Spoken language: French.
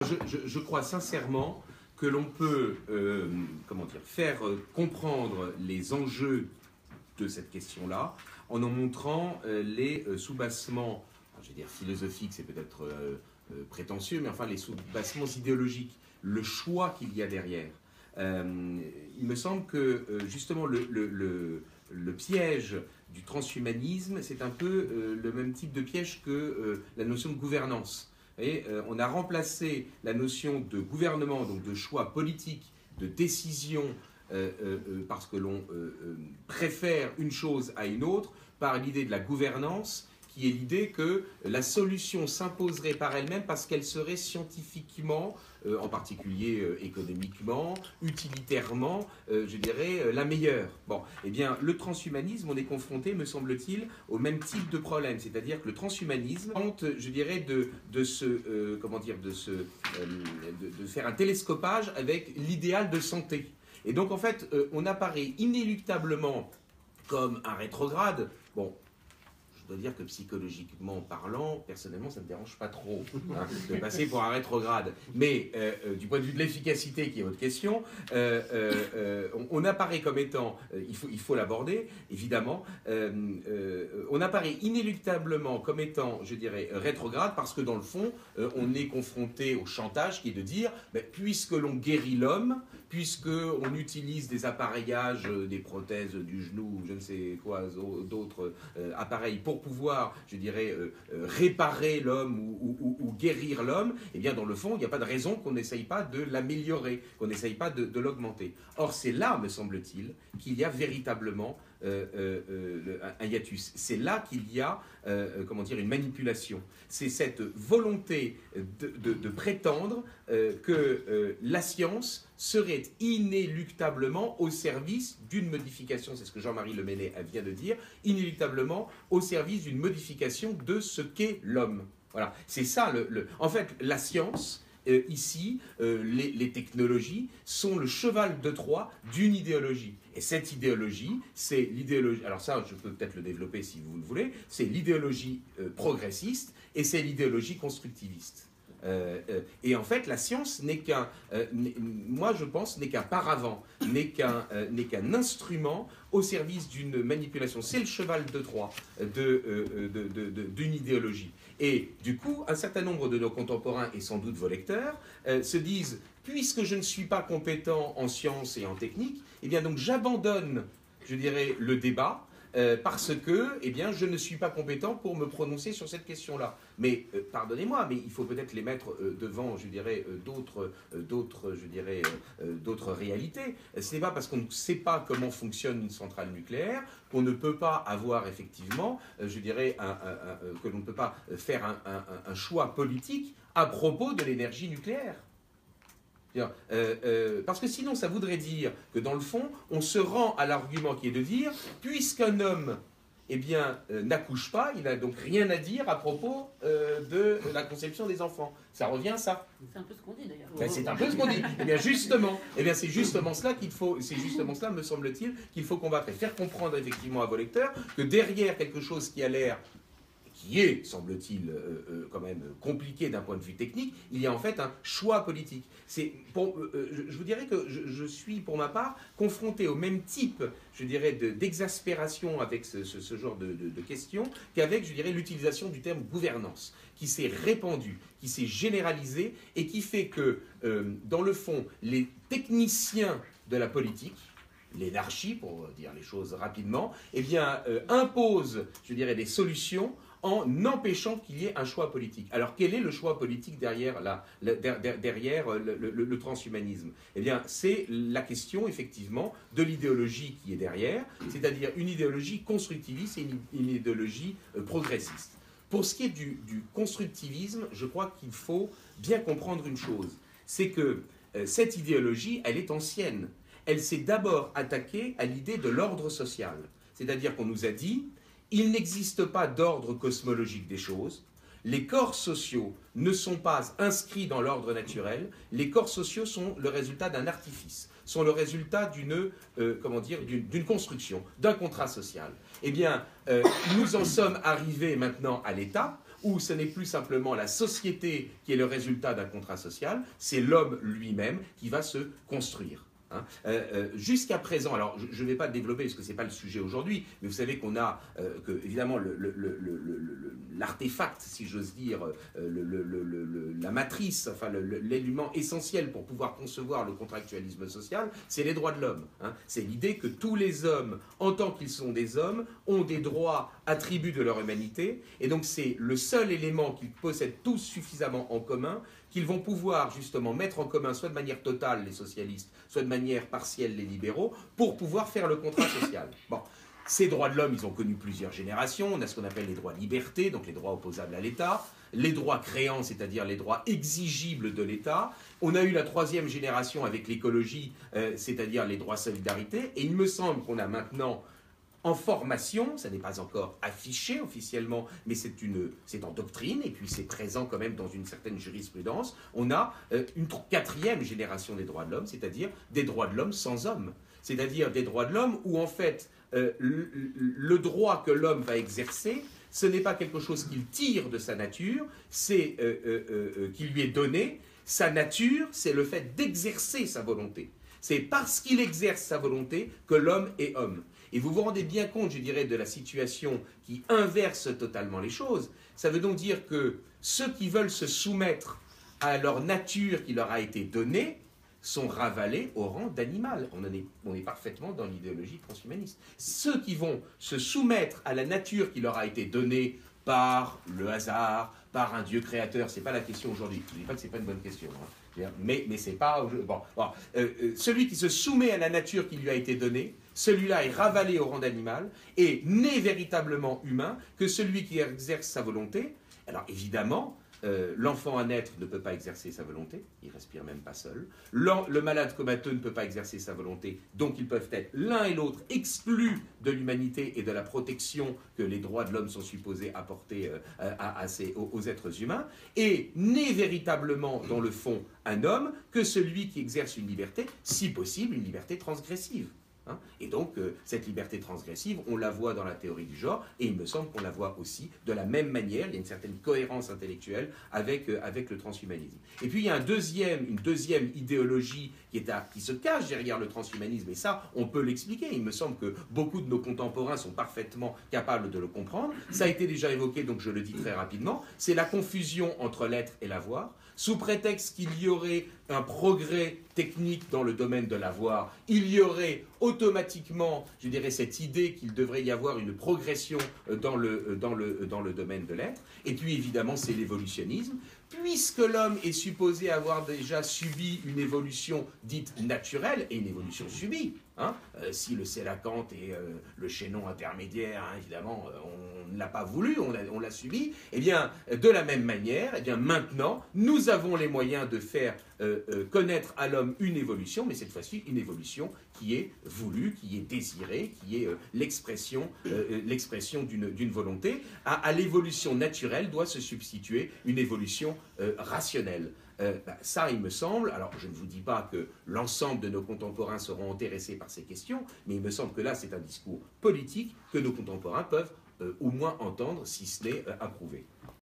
Je crois sincèrement que l'on peut faire comprendre les enjeux de cette question-là en montrant les soubassements, je vais dire philosophiques, c'est peut-être prétentieux, mais enfin les soubassements idéologiques, le choix qu'il y a derrière. Il me semble que justement le piège du transhumanisme, c'est un peu le même type de piège que la notion de gouvernance. Et on a remplacé la notion de gouvernement, donc de choix politique, de décision, parce que l'on préfère une chose à une autre, par l'idée de la gouvernance, qui est l'idée que la solution s'imposerait par elle-même parce qu'elle serait scientifiquement, en particulier économiquement, utilitairement, je dirais, la meilleure. Bon, eh bien, le transhumanisme, on est confronté, me semble-t-il, au même type de problème. C'est-à-dire que le transhumanisme tente, je dirais, de faire un télescopage avec l'idéal de santé. Et donc, en fait, on apparaît inéluctablement comme un rétrograde. Bon, je dois dire que psychologiquement parlant, personnellement, ça ne me dérange pas trop de passer pour un rétrograde. Mais du point de vue de l'efficacité, qui est votre question, on apparaît comme étant, il faut l'aborder, évidemment, on apparaît inéluctablement comme étant, je dirais, rétrograde, parce que dans le fond, on est confronté au chantage qui est de dire, puisque l'on guérit l'homme, puisqu'on utilise des appareillages, des prothèses du genou, je ne sais quoi, d'autres appareils pour pouvoir, je dirais, réparer l'homme ou guérir l'homme, eh bien, dans le fond, il n'y a pas de raison qu'on n'essaye pas de l'améliorer, qu'on n'essaye pas de l'augmenter. Or, c'est là, me semble-t-il, qu'il y a véritablement un hiatus. C'est là qu'il y a, une manipulation. C'est cette volonté de prétendre que la science serait inéluctablement au service d'une modification, c'est ce que Jean-Marie Leméné vient de dire, inéluctablement au service d'une modification de ce qu'est l'homme. Voilà, c'est ça. En fait, la science, ici, les technologies sont le cheval de Troie d'une idéologie. Et cette idéologie, c'est l'idéologie, alors ça, je peux peut-être le développer si vous le voulez, c'est l'idéologie progressiste et c'est l'idéologie constructiviste. Et en fait, la science n'est qu'un, moi je pense, n'est qu'un paravent, n'est qu'un instrument au service d'une manipulation. C'est le cheval de Troie d'une idéologie. Et du coup, un certain nombre de nos contemporains, et sans doute vos lecteurs, se disent, puisque je ne suis pas compétent en sciences et en technique, eh bien donc j'abandonne, je dirais, le débat, parce que je ne suis pas compétent pour me prononcer sur cette question-là. Mais pardonnez-moi, mais il faut peut-être les mettre devant, je dirais, d'autres réalités. Ce n'est pas parce qu'on ne sait pas comment fonctionne une centrale nucléaire qu'on ne peut pas avoir effectivement, que l'on ne peut pas faire un choix politique à propos de l'énergie nucléaire. Parce que sinon, ça voudrait dire que dans le fond, on se rend à l'argument qui est de dire, puisqu'un homme n'accouche pas, il n'a donc rien à dire à propos de la conception des enfants. Ça revient à ça. C'est un peu ce qu'on dit d'ailleurs. C'est un peu ce qu'on dit. C'est justement cela qu'il faut, c'est justement cela, me semble-t-il, qu'il faut combattre et faire comprendre effectivement à vos lecteurs que derrière quelque chose qui a l'air, qui est, semble-t-il, quand même compliqué d'un point de vue technique, il y a en fait un choix politique. Je vous dirais que je suis, pour ma part, confronté au même type, je dirais, d'exaspération avec ce genre de questions qu'avec, je dirais, l'utilisation du terme gouvernance, qui s'est répandu, qui s'est généralisé et qui fait que, dans le fond, les techniciens de la politique, l'énarchie, pour dire les choses rapidement, impose, je dirais, des solutions en empêchant qu'il y ait un choix politique. Alors, quel est le choix politique derrière le transhumanisme ? C'est la question, effectivement, de l'idéologie qui est derrière, c'est-à-dire une idéologie constructiviste et une idéologie progressiste. Pour ce qui est du constructivisme, je crois qu'il faut bien comprendre une chose, c'est que cette idéologie, elle est ancienne. Elle s'est d'abord attaquée à l'idée de l'ordre social. C'est-à-dire qu'on nous a dit, il n'existe pas d'ordre cosmologique des choses, les corps sociaux ne sont pas inscrits dans l'ordre naturel, les corps sociaux sont le résultat d'un artifice, sont le résultat d'une construction, d'un contrat social. Nous en sommes arrivés maintenant à l'état où ce n'est plus simplement la société qui est le résultat d'un contrat social, c'est l'homme lui-même qui va se construire. Hein. Jusqu'à présent, alors je ne vais pas développer parce que ce n'est pas le sujet aujourd'hui, mais vous savez qu'on a, évidemment, l'artefact, si j'ose dire, la matrice, enfin l'élément essentiel pour pouvoir concevoir le contractualisme social, c'est les droits de l'homme. Hein. C'est l'idée que tous les hommes, en tant qu'ils sont des hommes, ont des droits attributs de leur humanité, et donc c'est le seul élément qu'ils possèdent tous suffisamment en commun qu'ils vont pouvoir justement mettre en commun, soit de manière totale les socialistes, soit de manière partielle les libéraux, pour pouvoir faire le contrat social. Bon, ces droits de l'homme, ils ont connu plusieurs générations. On a ce qu'on appelle les droits de liberté, donc les droits opposables à l'État, les droits créants, c'est-à-dire les droits exigibles de l'État. On a eu la troisième génération avec l'écologie, c'est-à-dire les droits solidarité, et il me semble qu'on a maintenant en formation, ça n'est pas encore affiché officiellement, mais c'est en doctrine, et puis c'est présent quand même dans une certaine jurisprudence, on a une quatrième génération des droits de l'homme, c'est-à-dire des droits de l'homme sans homme. C'est-à-dire des droits de l'homme où en fait le droit que l'homme va exercer, ce n'est pas quelque chose qu'il tire de sa nature, c'est qui lui est donné. Sa nature, c'est le fait d'exercer sa volonté. C'est parce qu'il exerce sa volonté que l'homme est homme. Et vous vous rendez bien compte, je dirais, de la situation qui inverse totalement les choses. Ça veut donc dire que ceux qui veulent se soumettre à leur nature qui leur a été donnée sont ravalés au rang d'animal. On est parfaitement dans l'idéologie transhumaniste. Ceux qui vont se soumettre à la nature qui leur a été donnée par le hasard, par un Dieu créateur, c'est pas la question aujourd'hui. Je ne dis pas que c'est pas une bonne question, hein. Mais c'est pas... celui qui se soumet à la nature qui lui a été donnée, celui-là est ravalé au rang d'animal et n'est véritablement humain que celui qui exerce sa volonté. Alors évidemment, l'enfant à naître ne peut pas exercer sa volonté, il ne respire même pas seul. Le malade comateux ne peut pas exercer sa volonté, donc ils peuvent être l'un et l'autre exclus de l'humanité et de la protection que les droits de l'homme sont supposés apporter aux êtres humains, et n'est véritablement, dans le fond, un homme que celui qui exerce une liberté, si possible, une liberté transgressive. Hein, et donc, cette liberté transgressive, on la voit dans la théorie du genre, et il me semble qu'on la voit aussi de la même manière. Il y a une certaine cohérence intellectuelle avec le transhumanisme. Et puis, il y a une deuxième idéologie qui se cache derrière le transhumanisme, et ça, on peut l'expliquer. Il me semble que beaucoup de nos contemporains sont parfaitement capables de le comprendre. Ça a été déjà évoqué, donc je le dis très rapidement. C'est la confusion entre l'être et l'avoir. Sous prétexte qu'il y aurait un progrès technique dans le domaine de l'avoir, il y aurait automatiquement, je dirais, cette idée qu'il devrait y avoir une progression dans le domaine de l'être. Et puis, évidemment, c'est l'évolutionnisme. Puisque l'homme est supposé avoir déjà subi une évolution dite naturelle, et une évolution subie, hein, si le sélacanthe et le chaînon intermédiaire, hein, évidemment, on ne l'a pas voulu, on l'a subi, eh bien, de la même manière, eh bien, maintenant, nous avons les moyens de faire connaître à l'homme une évolution, mais cette fois-ci, une évolution qui est voulue, qui est désirée, qui est l'expression d'une volonté. À l'évolution naturelle doit se substituer une évolution rationnelle. Ça, il me semble, alors je ne vous dis pas que l'ensemble de nos contemporains seront intéressés par ces questions, mais il me semble que là, c'est un discours politique que nos contemporains peuvent au moins entendre, si ce n'est approuver.